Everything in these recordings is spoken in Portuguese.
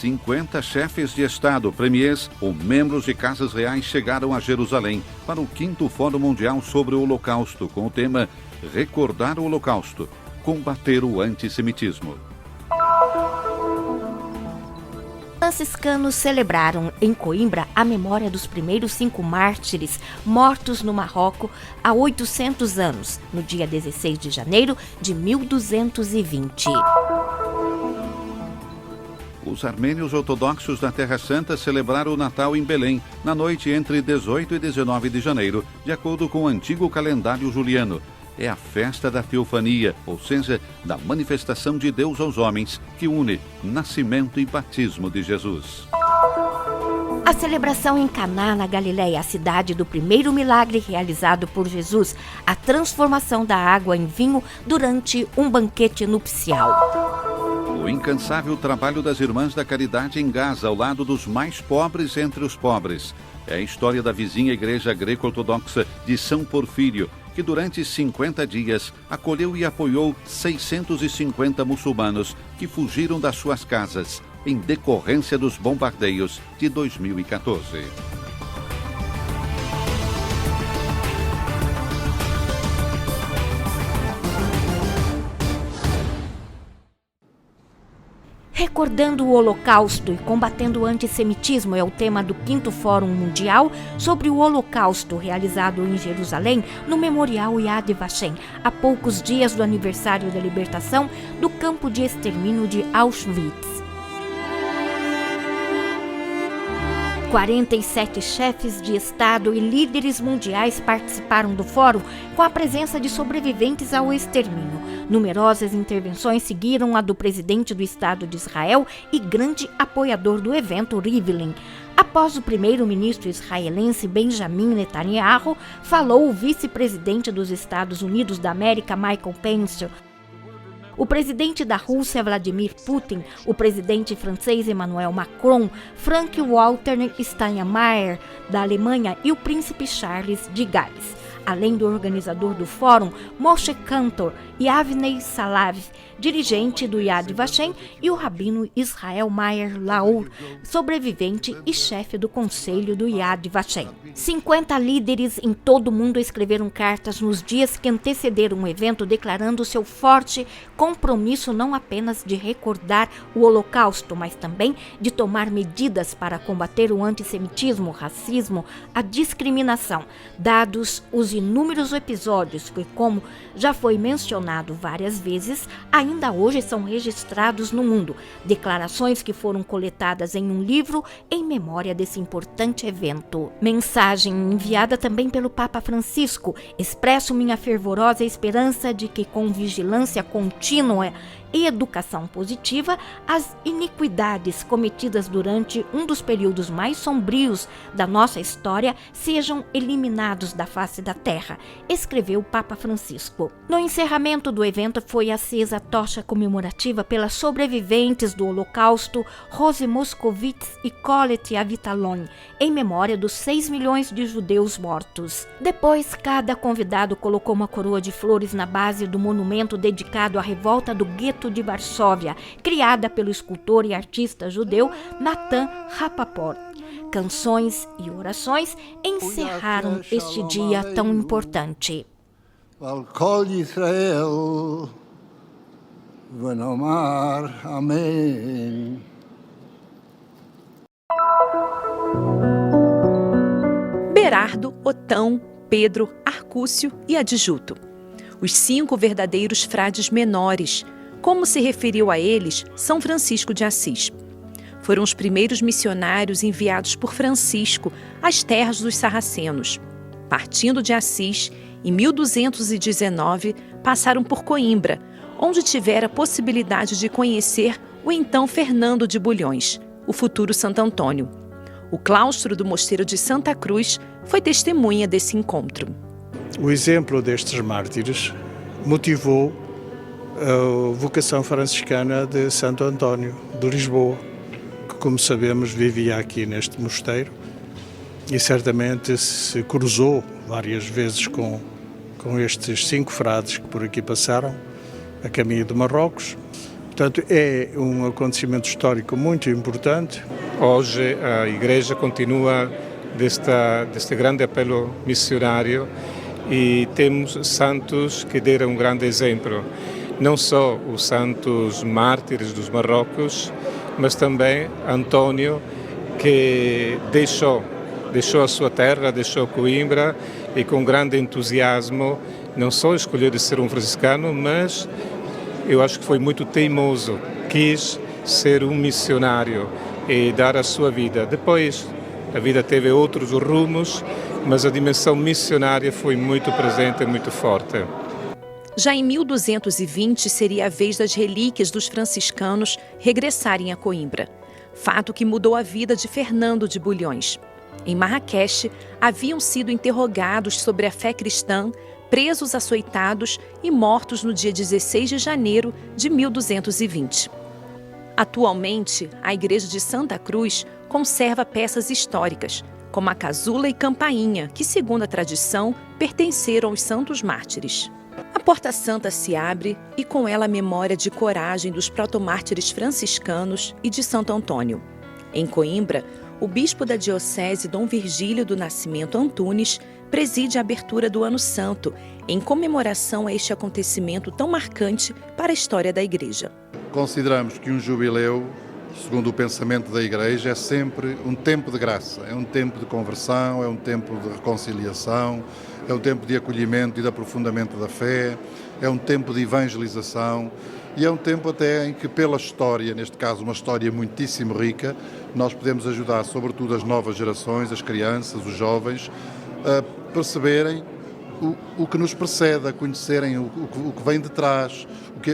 50 chefes de Estado, premiers ou membros de casas reais chegaram a Jerusalém para o 5º Fórum Mundial sobre o Holocausto, com o tema Recordar o Holocausto, combater o antissemitismo. Franciscanos celebraram em Coimbra a memória dos primeiros 5 mártires mortos no Marrocos há 800 anos, no dia 16 de janeiro de 1220. Os armênios ortodoxos da Terra Santa celebraram o Natal em Belém, na noite entre 18 e 19 de janeiro, de acordo com o antigo calendário juliano. É a festa da teofania, ou seja, da manifestação de Deus aos homens, que une nascimento e batismo de Jesus. A celebração em Caná, na Galileia, a cidade do primeiro milagre realizado por Jesus, a transformação da água em vinho durante um banquete nupcial. O incansável trabalho das Irmãs da Caridade em Gaza, ao lado dos mais pobres entre os pobres. É a história da vizinha igreja greco-ortodoxa de São Porfírio, que durante 50 dias acolheu e apoiou 650 muçulmanos que fugiram das suas casas em decorrência dos bombardeios de 2014. Recordando o Holocausto e combatendo o antissemitismo é o tema do 5º Fórum Mundial sobre o Holocausto, realizado em Jerusalém, no Memorial Yad Vashem, a poucos dias do aniversário da libertação do campo de extermínio de Auschwitz. 47 chefes de Estado e líderes mundiais participaram do fórum com a presença de sobreviventes ao extermínio. Numerosas intervenções seguiram a do presidente do Estado de Israel e grande apoiador do evento, Rivlin. Após o primeiro-ministro israelense Benjamin Netanyahu, falou o vice-presidente dos Estados Unidos da América, Michael Pence, o presidente da Rússia, Vladimir Putin, o presidente francês Emmanuel Macron, Frank-Walter Steinmeier, da Alemanha, e o príncipe Charles de Gales. Além do organizador do fórum, Moshe Kantor e Avnei Salav, dirigente do Yad Vashem, e o rabino Israel Mayer Laur, sobrevivente e chefe do conselho do Yad Vashem. 50 líderes em todo o mundo escreveram cartas nos dias que antecederam o evento, declarando seu forte compromisso não apenas de recordar o Holocausto, mas também de tomar medidas para combater o antissemitismo, o racismo, a discriminação, dados os inúmeros episódios que, como já foi mencionado várias vezes, ainda hoje são registrados no mundo. Declarações que foram coletadas em um livro em memória desse importante evento. Mensagem enviada também pelo Papa Francisco. Expresso minha fervorosa esperança de que, com vigilância contínua e educação positiva, as iniquidades cometidas durante um dos períodos mais sombrios da nossa história sejam eliminados da face da terra, escreveu o Papa Francisco. No encerramento do evento foi acesa a tocha comemorativa pelas sobreviventes do Holocausto, Rose Moscovitz e Colette Avitalon, em memória dos 6 milhões de judeus mortos. Depois, cada convidado colocou uma coroa de flores na base do monumento dedicado à revolta do gueto de Varsóvia, criada pelo escultor e artista judeu Natan Rapaport. Canções e orações encerraram este dia tão importante. Amém. Berardo, Otão, Pedro, Arcúcio e Adjuto. Os 5 verdadeiros frades menores, como se referiu a eles São Francisco de Assis. Foram os primeiros missionários enviados por Francisco às terras dos sarracenos. Partindo de Assis, em 1219, passaram por Coimbra, onde tiveram a possibilidade de conhecer o então Fernando de Bulhões, o futuro Santo Antônio. O claustro do Mosteiro de Santa Cruz foi testemunha desse encontro. O exemplo destes mártires motivou a vocação franciscana de Santo António de Lisboa, que, como sabemos, vivia aqui neste mosteiro e certamente se cruzou várias vezes com estes 5 frades que por aqui passaram, a caminho de Marrocos, Portanto, é um acontecimento histórico muito importante. Hoje a Igreja continua deste grande apelo missionário e temos santos que deram um grande exemplo. Não só os santos mártires dos Marrocos, mas também Antônio, que deixou a sua terra, deixou Coimbra e com grande entusiasmo não só escolheu de ser um franciscano, mas eu acho que foi muito teimoso, quis ser um missionário e dar a sua vida. Depois a vida teve outros rumos, mas a dimensão missionária foi muito presente e muito forte. Já em 1220 seria a vez das relíquias dos franciscanos regressarem a Coimbra, fato que mudou a vida de Fernando de Bulhões. Em Marrakech, haviam sido interrogados sobre a fé cristã, presos, açoitados e mortos no dia 16 de janeiro de 1220. Atualmente, a Igreja de Santa Cruz conserva peças históricas, como a casula e campainha, que, segundo a tradição, pertenceram aos santos mártires. A Porta Santa se abre e com ela a memória de coragem dos protomártires franciscanos e de Santo Antônio. Em Coimbra, o bispo da diocese, Dom Virgílio do Nascimento Antunes, preside a abertura do Ano Santo, em comemoração a este acontecimento tão marcante para a história da Igreja. Consideramos que um jubileu, segundo o pensamento da Igreja, é sempre um tempo de graça, é um tempo de conversão, é um tempo de reconciliação, é um tempo de acolhimento e de aprofundamento da fé, é um tempo de evangelização e é um tempo até em que, pela história, neste caso uma história muitíssimo rica, nós podemos ajudar sobretudo as novas gerações, as crianças, os jovens, a perceberem o que nos precede, a conhecerem o que vem de trás,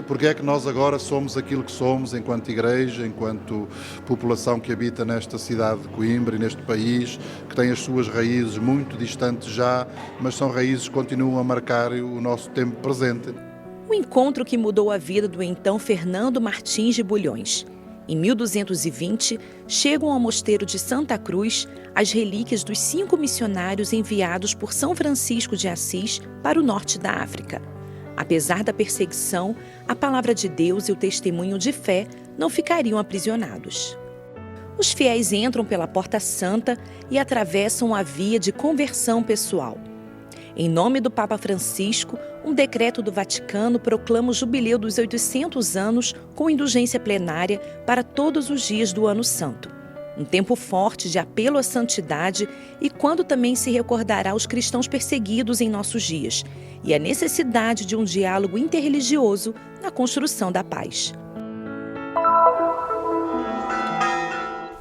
porque é que nós agora somos aquilo que somos enquanto Igreja, enquanto população que habita nesta cidade de Coimbra e neste país, que tem as suas raízes muito distantes já, mas são raízes que continuam a marcar o nosso tempo presente. O encontro que mudou a vida do então Fernando Martins de Bulhões. Em 1220, chegam ao mosteiro de Santa Cruz as relíquias dos 5 missionários enviados por São Francisco de Assis para o norte da África. Apesar da perseguição, a palavra de Deus e o testemunho de fé não ficariam aprisionados. Os fiéis entram pela Porta Santa e atravessam a via de conversão pessoal. Em nome do Papa Francisco, um decreto do Vaticano proclama o jubileu dos 800 anos com indulgência plenária para todos os dias do Ano Santo. Um tempo forte de apelo à santidade e quando também se recordará os cristãos perseguidos em nossos dias e a necessidade de um diálogo interreligioso na construção da paz.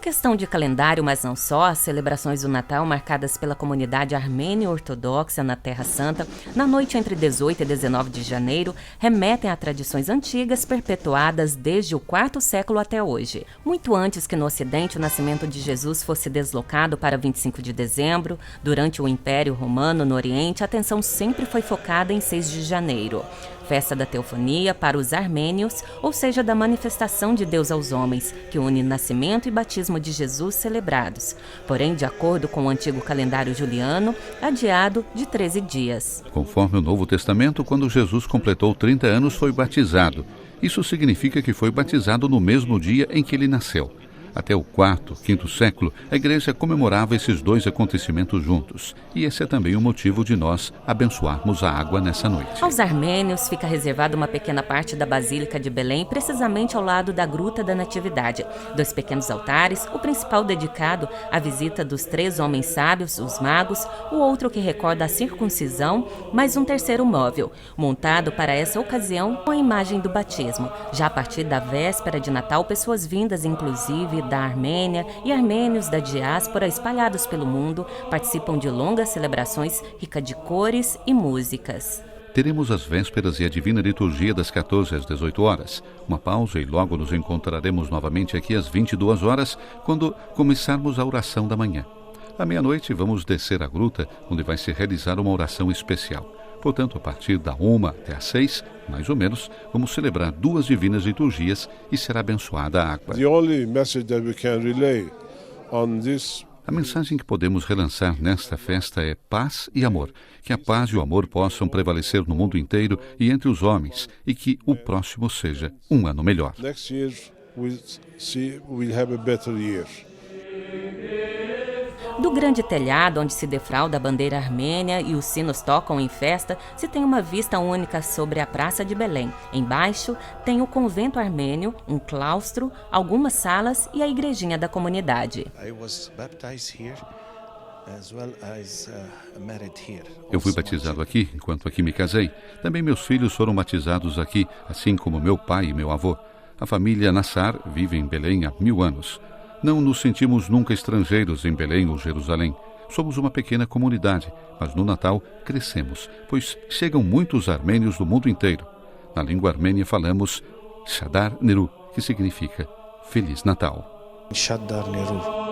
Questão de calendário, mas não só, as celebrações do Natal marcadas pela comunidade armênia ortodoxa na Terra Santa, na noite entre 18 e 19 de janeiro, remetem a tradições antigas perpetuadas desde o IV século até hoje. Muito antes que no Ocidente o nascimento de Jesus fosse deslocado para 25 de dezembro, durante o Império Romano no Oriente, a atenção sempre foi focada em 6 de janeiro. Festa da Teofania para os armênios, ou seja, da manifestação de Deus aos homens, que une nascimento e batismo de Jesus celebrados, porém, de acordo com o antigo calendário juliano, adiado de 13 dias. Conforme o Novo Testamento, quando Jesus completou 30 anos, foi batizado. Isso significa que foi batizado no mesmo dia em que ele nasceu. Até o IV, V século, a Igreja comemorava esses dois acontecimentos juntos. E esse é também o motivo de nós abençoarmos a água nessa noite. Aos armênios fica reservada uma pequena parte da Basílica de Belém, precisamente ao lado da Gruta da Natividade. 2 pequenos altares, o principal dedicado à visita dos 3 homens sábios, os magos, o outro que recorda a circuncisão, mais um terceiro móvel, montado para essa ocasião com a imagem do batismo. Já a partir da véspera de Natal, pessoas vindas, inclusive, da Armênia e armênios da diáspora espalhados pelo mundo participam de longas celebrações ricas de cores e músicas. Teremos as vésperas e a Divina Liturgia das 14 às 18 horas. Uma pausa e logo nos encontraremos novamente aqui às 22 horas, quando começarmos a oração da manhã. À meia-noite vamos descer à gruta, onde vai se realizar uma oração especial. Portanto, a partir da 1 até às 6, mais ou menos, vamos celebrar 2 divinas liturgias e será abençoada a água. The only message that we can relay on this A mensagem que podemos relançar nesta festa é paz e amor. Que a paz e o amor possam prevalecer no mundo inteiro e entre os homens, e que o próximo seja um ano melhor. Next year we'll have a better year. Do grande telhado, onde se defralda a bandeira armênia e os sinos tocam em festa, se tem uma vista única sobre a Praça de Belém. Embaixo tem o convento armênio, um claustro, algumas salas e a igrejinha da comunidade. Eu fui batizado aqui, enquanto aqui me casei. Também meus filhos foram batizados aqui, assim como meu pai e meu avô. A família Nassar vive em Belém há 1000 anos. Não nos sentimos nunca estrangeiros em Belém ou Jerusalém. Somos uma pequena comunidade, mas no Natal crescemos, pois chegam muitos armênios do mundo inteiro. Na língua armênia falamos Shadar Neru, que significa Feliz Natal. Shadar Neru.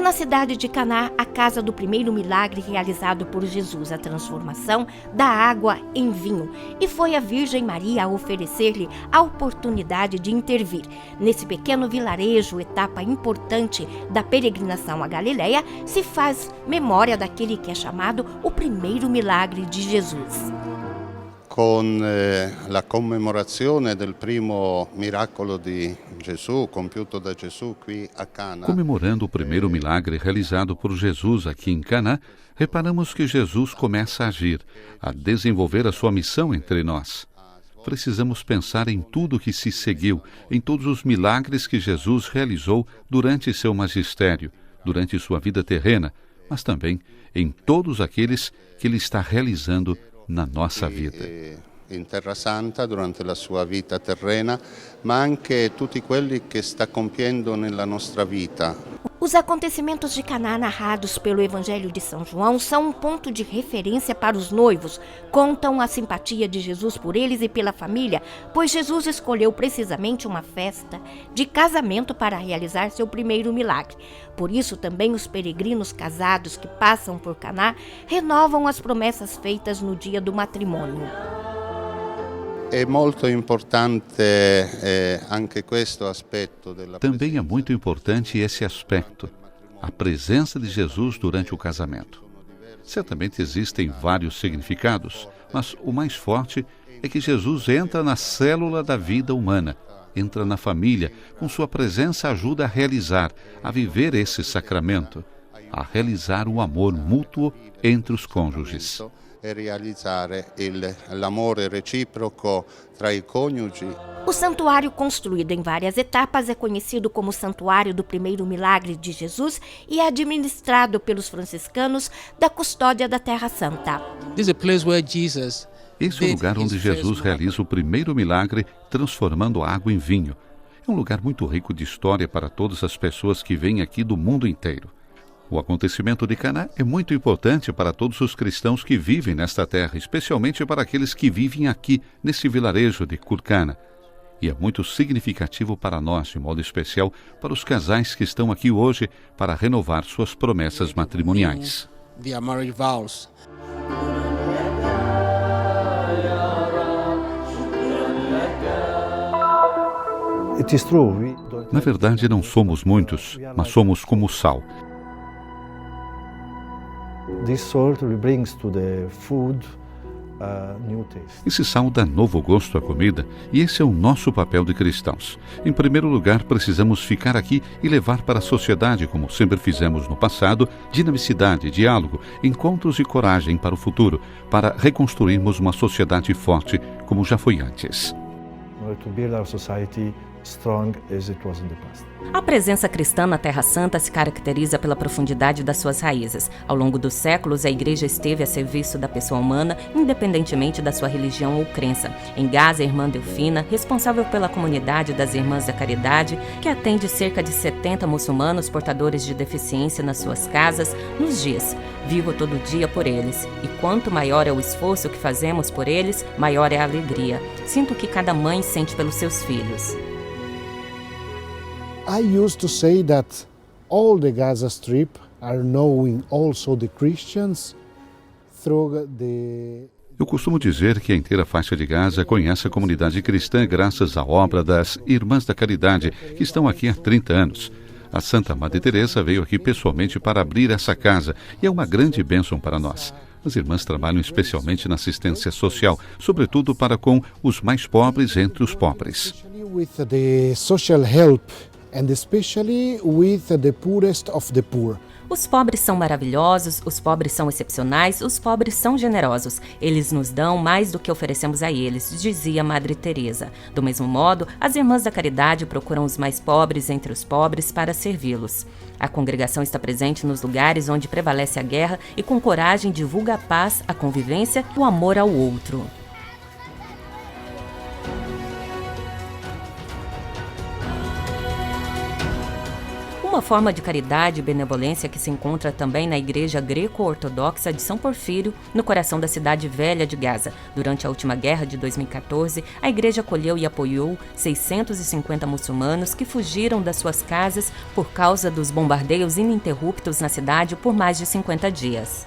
Na cidade de Caná, a casa do primeiro milagre realizado por Jesus, a transformação da água em vinho. E foi a Virgem Maria a oferecer-lhe a oportunidade de intervir. Nesse pequeno vilarejo, etapa importante da peregrinação à Galileia, se faz memória daquele que é chamado o primeiro milagre de Jesus. Con la commemorazione del primo miracolo di Gesù, compiuto da Gesù qui a Cana. Comemorando o primeiro milagre realizado por Jesus aqui em Caná, reparamos que Jesus começa a agir, a desenvolver a sua missão entre nós. Precisamos pensar em tudo que se seguiu, em todos os milagres que Jesus realizou durante seu magistério, durante sua vida terrena, mas também em todos aqueles que ele está realizando na nossa vida. In Terra Santa durante la sua vita terrena, ma anche tutti quelli che sta compiendo nella nostra vita. Os acontecimentos de Caná narrados pelo Evangelho de São João são um ponto de referência para os noivos. Contam a simpatia de Jesus por eles e pela família, pois Jesus escolheu precisamente uma festa de casamento para realizar seu primeiro milagre. Por isso, também os peregrinos casados que passam por Caná renovam as promessas feitas no dia do matrimônio. É muito importante anche questo aspetto della Também é muito importante esse aspecto, a presença de Jesus durante o casamento. Certamente existem vários significados, mas o mais forte é que Jesus entra na célula da vida humana, entra na família, com sua presença ajuda a realizar, a viver esse sacramento, a realizar o amor mútuo entre os cônjuges. E realizzare l'amore reciproco tra i coniugi. O santuário, construído em várias etapas, é conhecido como Santuário do Primeiro Milagre de Jesus e é administrado pelos franciscanos da Custódia da Terra Santa. Esse é o lugar onde Jesus realiza o primeiro milagre, transformando a água em vinho. É um lugar muito rico de história para todas as pessoas que vêm aqui do mundo inteiro. O acontecimento de Caná é muito importante para todos os cristãos que vivem nesta terra, especialmente para aqueles que vivem aqui, nesse vilarejo de Curcana. E é muito significativo para nós, de modo especial, para os casais que estão aqui hoje para renovar suas promessas matrimoniais. Na verdade, não somos muitos, mas somos como sal. Esse sal dá novo gosto à comida e esse é o nosso papel de cristãos. Em primeiro lugar, precisamos ficar aqui e levar para a sociedade, como sempre fizemos no passado, dinamicidade, diálogo, encontros e coragem para o futuro, para reconstruirmos uma sociedade forte como já foi antes. A presença cristã na Terra Santa se caracteriza pela profundidade das suas raízes. Ao longo dos séculos, a Igreja esteve a serviço da pessoa humana, independentemente da sua religião ou crença. Em Gaza, a irmã Delfina, responsável pela comunidade das Irmãs da Caridade, que atende cerca de 70 muçulmanos portadores de deficiência nas suas casas, nos diz: vivo todo dia por eles, e quanto maior é o esforço que fazemos por eles, maior é a alegria. Sinto que cada mãe sente pelos seus filhos. I used to say that all the Gaza Strip are knowing also the Christians through the Eu costumo dizer que a inteira faixa de Gaza conhece a comunidade cristã graças à obra das Irmãs da Caridade, que estão aqui há 30 anos. A Santa Madre Teresa veio aqui pessoalmente para abrir essa casa e é uma grande bênção para nós. As irmãs trabalham especialmente na assistência social, sobretudo para com os mais pobres entre os pobres. With the social help and especially with the poorest of the poor. Os pobres são maravilhosos, os pobres são excepcionais, os pobres são generosos. Eles nos dão mais do que oferecemos a eles, dizia Madre Teresa. Do mesmo modo, as Irmãs da Caridade procuram os mais pobres entre os pobres para servi-los. A congregação está presente nos lugares onde prevalece a guerra e com coragem divulga a paz, a convivência e o amor ao outro. Uma forma de caridade e benevolência que se encontra também na Igreja Greco-Ortodoxa de São Porfírio, no coração da cidade velha de Gaza. Durante a última guerra de 2014, a igreja acolheu e apoiou 650 muçulmanos que fugiram das suas casas por causa dos bombardeios ininterruptos na cidade por mais de 50 dias.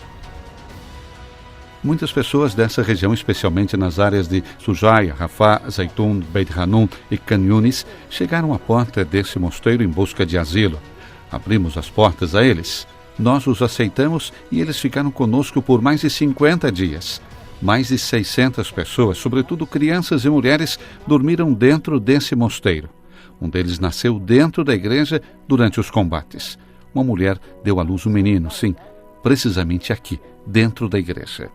Muitas pessoas dessa região, especialmente nas áreas de Sujaya, Rafah, Zaitun, Beit Hanun e Khan Yunis, chegaram à porta desse mosteiro em busca de asilo. Abrimos as portas a eles. Nós os aceitamos e eles ficaram conosco por mais de 50 dias. Mais de 600 pessoas, sobretudo crianças e mulheres, dormiram dentro desse mosteiro. Um deles nasceu dentro da igreja durante os combates. Uma mulher deu à luz um menino, sim, precisamente aqui, dentro da igreja.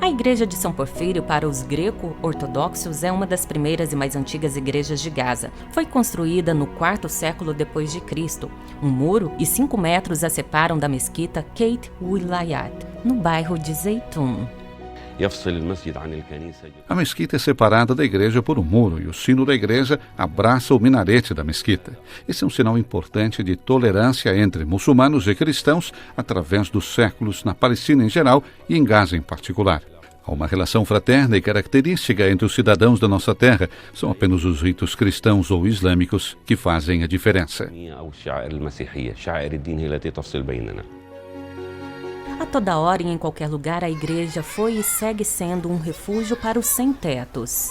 A Igreja de São Porfírio, para os greco-ortodoxos, é uma das primeiras e mais antigas igrejas de Gaza. Foi construída no 4º século depois de Cristo. Um muro e 5 metros a separam da mesquita Keit Wilayat, no bairro de Zeitun. A mesquita é separada da igreja por um muro e o sino da igreja abraça o minarete da mesquita. Esse é um sinal importante de tolerância entre muçulmanos e cristãos através dos séculos na Palestina em geral e em Gaza em particular. Há uma relação fraterna e característica entre os cidadãos da nossa terra. São apenas os ritos cristãos ou islâmicos que fazem a diferença. A toda hora e em qualquer lugar, a igreja foi e segue sendo um refúgio para os sem-tetos.